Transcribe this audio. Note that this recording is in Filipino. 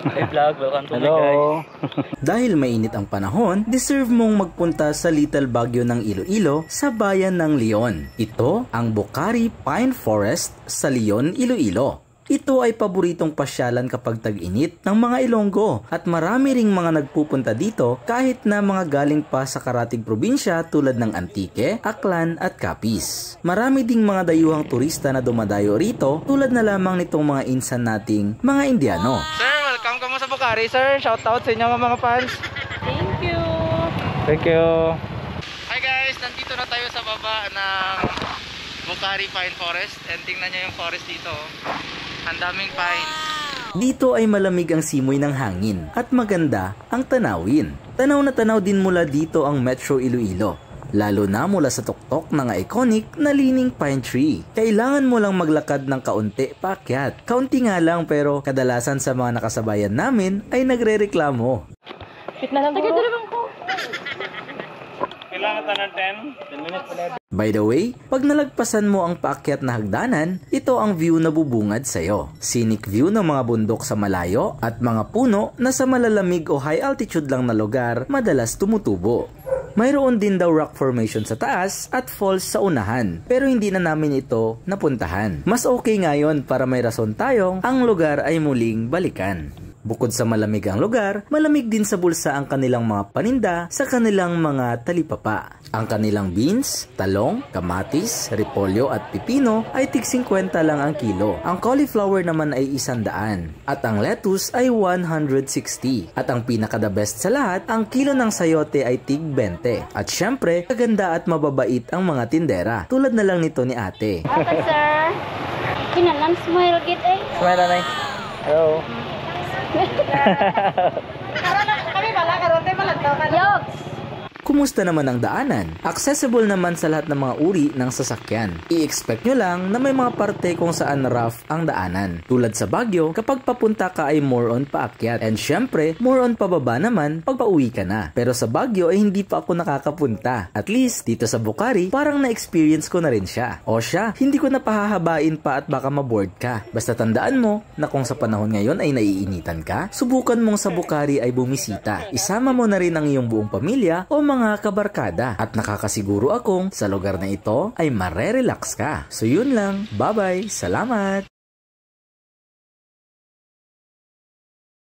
Hey vlog, welcome to my Hello. guys. Dahil mainit ang panahon, deserve mong magpunta sa Little Baguio ng Iloilo sa bayan ng Leon. Ito ang Bucari Pine Forest sa Leon, Iloilo. Ito ay paboritong pasyalan kapag tag-init ng mga Ilonggo at marami ring mga nagpupunta dito kahit na mga galing pa sa karatig probinsya tulad ng Antique, Aklan at Capiz. Marami ding mga dayuhang turista na dumadayo rito tulad na lamang nitong mga insan nating mga Indiano. Sir, welcome ka mo sa Bucari, sir. Shoutout sa inyo mga fans. Thank you. Thank you. Hi guys, nandito na tayo sa baba ng Bucari Pine Forest. And tingnan nyo yung forest dito. Ang daming pine. Dito ay malamig ang simoy ng hangin at maganda ang tanawin. Tanaw na tanaw din mula dito ang Metro Iloilo. Lalo na mula sa tuktok ng iconic na lining pine tree. Kailangan mo lang maglakad ng kaunti paakyat. Kaunti nga lang pero kadalasan sa mga nakasabayan namin ay nagrereklamo. Fit na lang ko. Kailangan tanan 10 minutes. By the way, pag nalagpasan mo ang paakyat na hagdanan, ito ang view na bubungad sa'yo. Scenic view ng mga bundok sa malayo at mga puno na sa malalamig o high altitude lang na lugar madalas tumutubo. Mayroon din daw rock formation sa taas at falls sa unahan, pero hindi na namin ito napuntahan. Mas okay ngayon para may rason tayong ang lugar ay muling balikan. Bukod sa malamig ang lugar, malamig din sa bulsa ang kanilang mga paninda sa kanilang mga talipapa. Ang kanilang beans, talong, kamatis, repolyo at pipino ay tig 50 lang ang kilo. Ang cauliflower naman ay 100 at ang lettuce ay 160. At ang pinaka-the best sa lahat, ang kilo ng sayote ay tig 20. At syempre, kaganda at mababait ang mga tindera, tulad na lang nito ni ate. Okay, sir. Kinalang smile kit eh. Smile na. Hello. Kami pala, karote malagdaw ka. Yoks! Kumusta naman ang daanan? Accessible naman sa lahat ng mga uri ng sasakyan. I-expect nyo lang na may mga parte kung saan rough ang daanan. Tulad sa Baguio, kapag papunta ka ay more on paakyat. And syempre, more on pababa naman pag pauwi ka na. Pero sa Baguio ay hindi pa ako nakakapunta. At least, dito sa Bucari, parang na-experience ko na rin siya. O siya, hindi ko na pahahabain pa at baka maboard ka. Basta tandaan mo na kung sa panahon ngayon ay naiinitan ka, subukan mong sa Bucari ay bumisita. Isama mo na rin ang iyong buong pamilya o mga kabarkada at nakakasiguro akong sa lugar na ito ay marerelax ka. So yun lang, bye-bye, salamat!